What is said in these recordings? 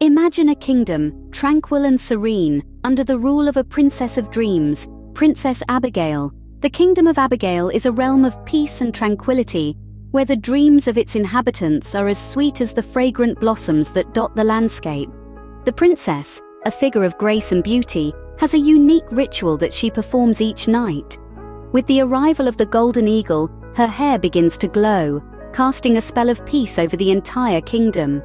Imagine a kingdom, tranquil and serene, under the rule of a princess of dreams, Princess Abigail. The kingdom of Abigail is a realm of peace and tranquility, where the dreams of its inhabitants are as sweet as the fragrant blossoms that dot the landscape. The princess, a figure of grace and beauty, has a unique ritual that she performs each night. With the arrival of the golden eagle, her hair begins to glow, casting a spell of peace over the entire kingdom.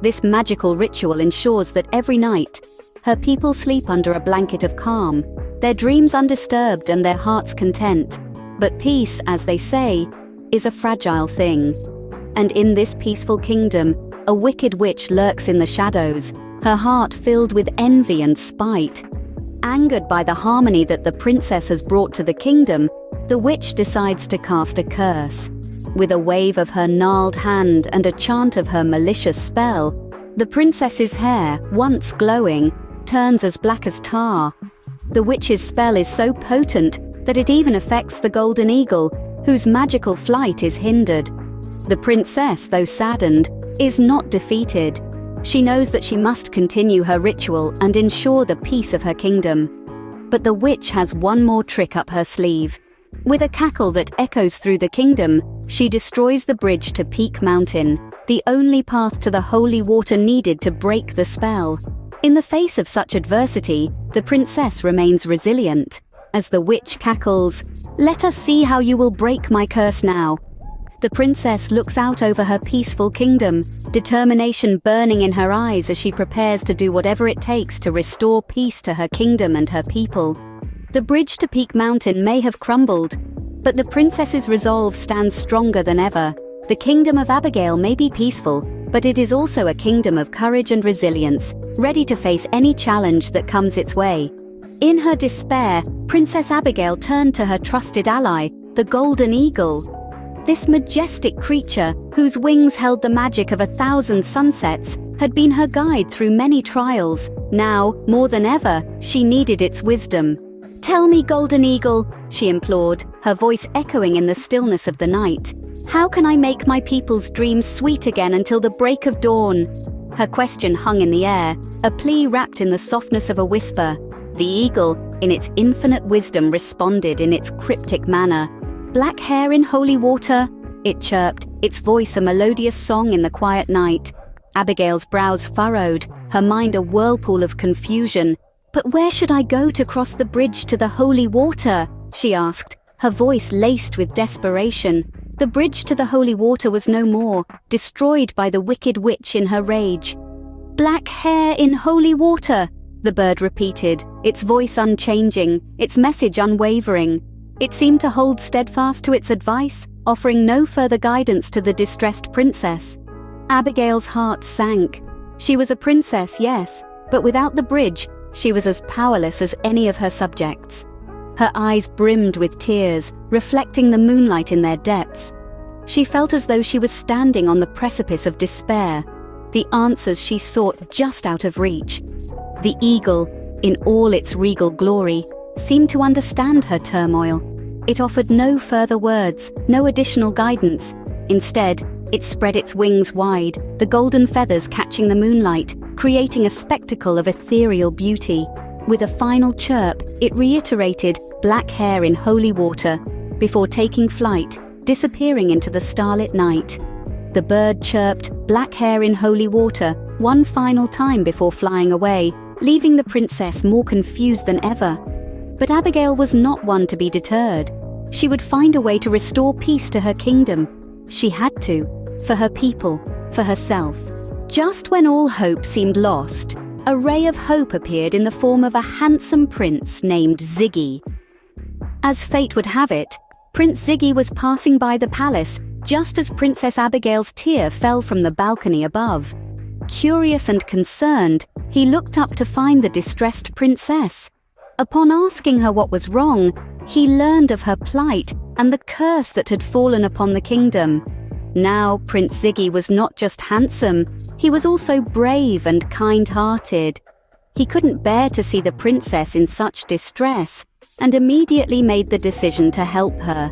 This magical ritual ensures that every night, her people sleep under a blanket of calm, their dreams undisturbed and their hearts content. But peace, as they say, is a fragile thing. And in this peaceful kingdom, a wicked witch lurks in the shadows, her heart filled with envy and spite. Angered by the harmony that the princess has brought to the kingdom, the witch decides to cast a curse. With a wave of her gnarled hand and a chant of her malicious spell, the princess's hair, once glowing, turns as black as tar. The witch's spell is so potent that it even affects the golden eagle, whose magical flight is hindered. The princess, though saddened, is not defeated. She knows that she must continue her ritual and ensure the peace of her kingdom. But the witch has one more trick up her sleeve. With a cackle that echoes through the kingdom, she destroys the bridge to Peak Mountain, the only path to the holy water needed to break the spell. In the face of such adversity, the princess remains resilient. As the witch cackles, "Let us see how you will break my curse now." The princess looks out over her peaceful kingdom, determination burning in her eyes as she prepares to do whatever it takes to restore peace to her kingdom and her people. The bridge to Peak Mountain may have crumbled, but the princess's resolve stands stronger than ever. The kingdom of Abigail may be peaceful, but it is also a kingdom of courage and resilience, ready to face any challenge that comes its way. In her despair, Princess Abigail turned to her trusted ally, the golden eagle. This majestic creature, whose wings held the magic of 1,000 sunsets, had been her guide through many trials. Now, more than ever, she needed its wisdom. "Tell me, golden eagle," she implored, her voice echoing in the stillness of the night. "How can I make my people's dreams sweet again until the break of dawn?" Her question hung in the air, a plea wrapped in the softness of a whisper. The eagle, in its infinite wisdom, responded in its cryptic manner. "Black hair in holy water," it chirped, its voice a melodious song in the quiet night. Abigail's brows furrowed, her mind a whirlpool of confusion. "But where should I go to cross the bridge to the holy water?" she asked, her voice laced with desperation. The bridge to the holy water was no more, destroyed by the wicked witch in her rage. "Black hair in holy water," the bird repeated, its voice unchanging, its message unwavering. It seemed to hold steadfast to its advice, offering no further guidance to the distressed princess. Abigail's heart sank. She was a princess, yes, but without the bridge, she was as powerless as any of her subjects. Her eyes brimmed with tears, reflecting the moonlight in their depths. She felt as though she was standing on the precipice of despair, the answers she sought just out of reach. The eagle, in all its regal glory, seemed to understand her turmoil. It offered no further words, no additional guidance. Instead, it spread its wings wide, the golden feathers catching the moonlight, creating a spectacle of ethereal beauty. With a final chirp, it reiterated, "Black hair in holy water," before taking flight, disappearing into the starlit night. The bird chirped, "Black hair in holy water," one final time before flying away, leaving the princess more confused than ever. But Abigail was not one to be deterred. She would find a way to restore peace to her kingdom. She had to, for her people, for herself. Just when all hope seemed lost, a ray of hope appeared in the form of a handsome prince named Ziggy. As fate would have it, Prince Ziggy was passing by the palace just as Princess Abigail's tear fell from the balcony above. Curious and concerned, he looked up to find the distressed princess. Upon asking her what was wrong, he learned of her plight and the curse that had fallen upon the kingdom. Now Prince Ziggy was not just handsome, he was also brave and kind-hearted. He couldn't bear to see the princess in such distress, and immediately made the decision to help her.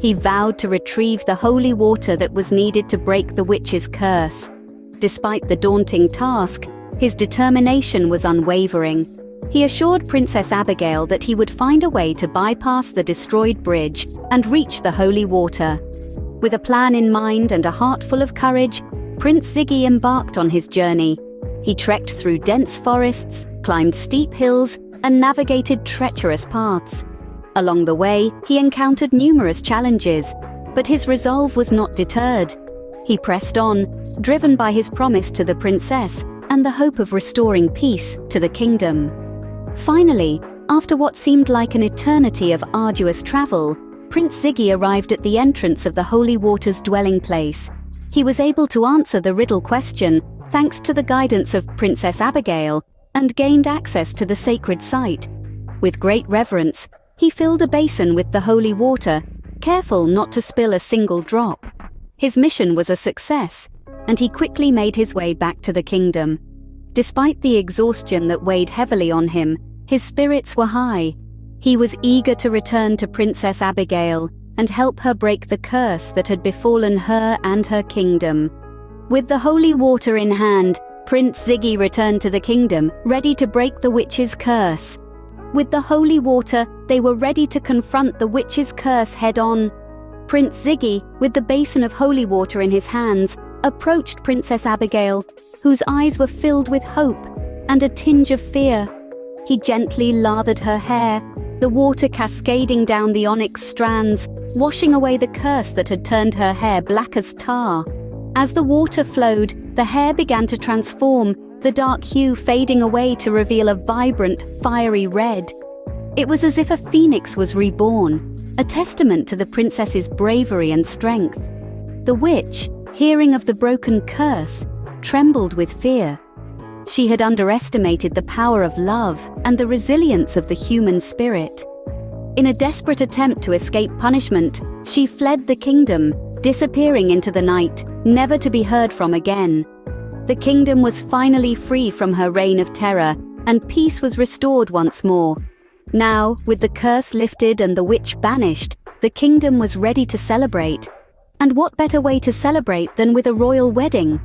He vowed to retrieve the holy water that was needed to break the witch's curse. Despite the daunting task, His determination was unwavering. He assured Princess Abigail that he would find a way to bypass the destroyed bridge and reach the holy water. With a plan in mind and a heart full of courage, Prince Ziggy embarked on his journey. He trekked through dense forests, climbed steep hills, and navigated treacherous paths. Along the way, he encountered numerous challenges, but his resolve was not deterred. He pressed on, driven by his promise to the princess and the hope of restoring peace to the kingdom. Finally, after what seemed like an eternity of arduous travel, Prince Ziggy arrived at the entrance of the holy water's dwelling place. He was able to answer the riddle question thanks to the guidance of Princess Abigail and gained access to the sacred site. With great reverence, he filled a basin with the holy water, careful not to spill a single drop. His mission was a success, and he quickly made his way back to the kingdom. Despite the exhaustion that weighed heavily on him, his spirits were high. He was eager to return to Princess Abigail and help her break the curse that had befallen her and her kingdom. With the holy water in hand, Prince Ziggy returned to the kingdom, ready to break the witch's curse. With the holy water, they were ready to confront the witch's curse head-on. Prince Ziggy, with the basin of holy water in his hands, approached Princess Abigail, whose eyes were filled with hope and a tinge of fear. He gently lathered her hair, the water cascading down the onyx strands, washing away the curse that had turned her hair black as tar. As the water flowed, the hair began to transform, the dark hue fading away to reveal a vibrant, fiery red. It was as if a phoenix was reborn, a testament to the princess's bravery and strength. The witch, hearing of the broken curse, trembled with fear. She had underestimated the power of love and the resilience of the human spirit. In a desperate attempt to escape punishment, she fled the kingdom, disappearing into the night, never to be heard from again. The kingdom was finally free from her reign of terror, and peace was restored once more. Now, with the curse lifted and the witch banished, the kingdom was ready to celebrate. And what better way to celebrate than with a royal wedding?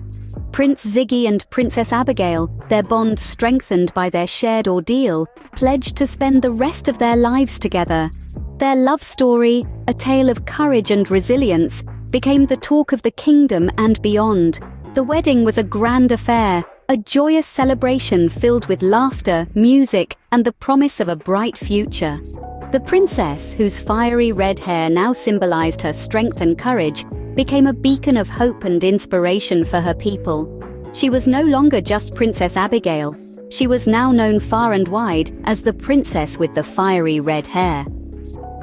Prince Ziggy and Princess Abigail, their bond strengthened by their shared ordeal, pledged to spend the rest of their lives together. Their love story, a tale of courage and resilience, became the talk of the kingdom and beyond. The wedding was a grand affair, a joyous celebration filled with laughter, music, and the promise of a bright future. The princess, whose fiery red hair now symbolized her strength and courage, became a beacon of hope and inspiration for her people. She was no longer just Princess Abigail. She was now known far and wide as the princess with the fiery red hair.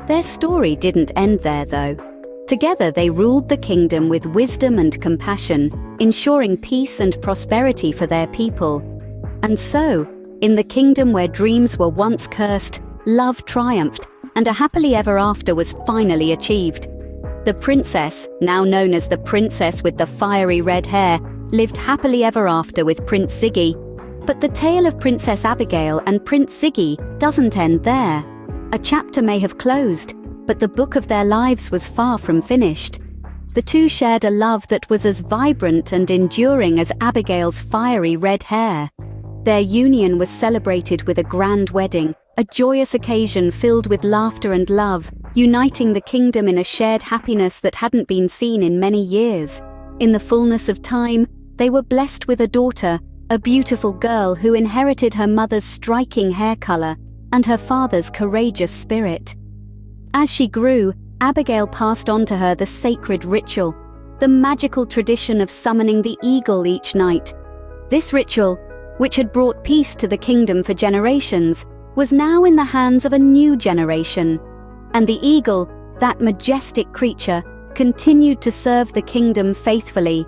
Their story didn't end there, though. Together they ruled the kingdom with wisdom and compassion, ensuring peace and prosperity for their people. And so, in the kingdom where dreams were once cursed, love triumphed, and a happily ever after was finally achieved. The princess, now known as the princess with the fiery red hair, lived happily ever after with Prince Ziggy. But the tale of Princess Abigail and Prince Ziggy doesn't end there. A chapter may have closed, but the book of their lives was far from finished. The two shared a love that was as vibrant and enduring as Abigail's fiery red hair. Their union was celebrated with a grand wedding, a joyous occasion filled with laughter and love, uniting the kingdom in a shared happiness that hadn't been seen in many years. In the fullness of time, they were blessed with a daughter, a beautiful girl who inherited her mother's striking hair color and her father's courageous spirit. As she grew, Abigail passed on to her the sacred ritual, the magical tradition of summoning the eagle each night. This ritual, which had brought peace to the kingdom for generations, was now in the hands of a new generation. And the eagle, that majestic creature, continued to serve the kingdom faithfully.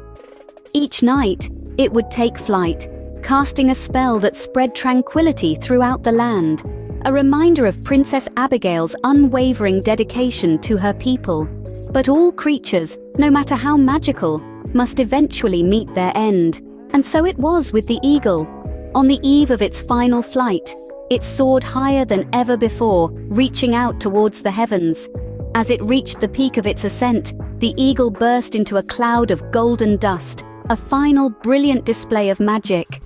Each night, it would take flight, casting a spell that spread tranquility throughout the land, a reminder of Princess Abigail's unwavering dedication to her people. But all creatures, no matter how magical, must eventually meet their end. And so it was with the eagle. On the eve of its final flight, it soared higher than ever before, reaching out towards the heavens. As it reached the peak of its ascent, the eagle burst into a cloud of golden dust, a final brilliant display of magic.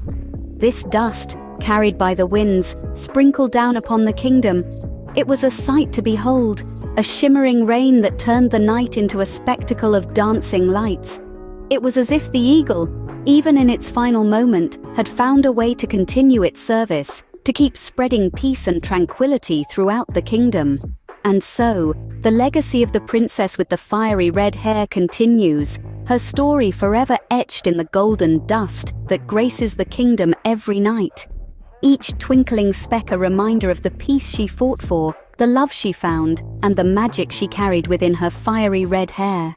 This dust, carried by the winds, sprinkled down upon the kingdom. It was a sight to behold, a shimmering rain that turned the night into a spectacle of dancing lights. It was as if the eagle, even in its final moment, had found a way to continue its service, to keep spreading peace and tranquility throughout the kingdom. And so, the legacy of the princess with the fiery red hair continues, her story forever etched in the golden dust that graces the kingdom every night. Each twinkling speck a reminder of the peace she fought for, the love she found, and the magic she carried within her fiery red hair.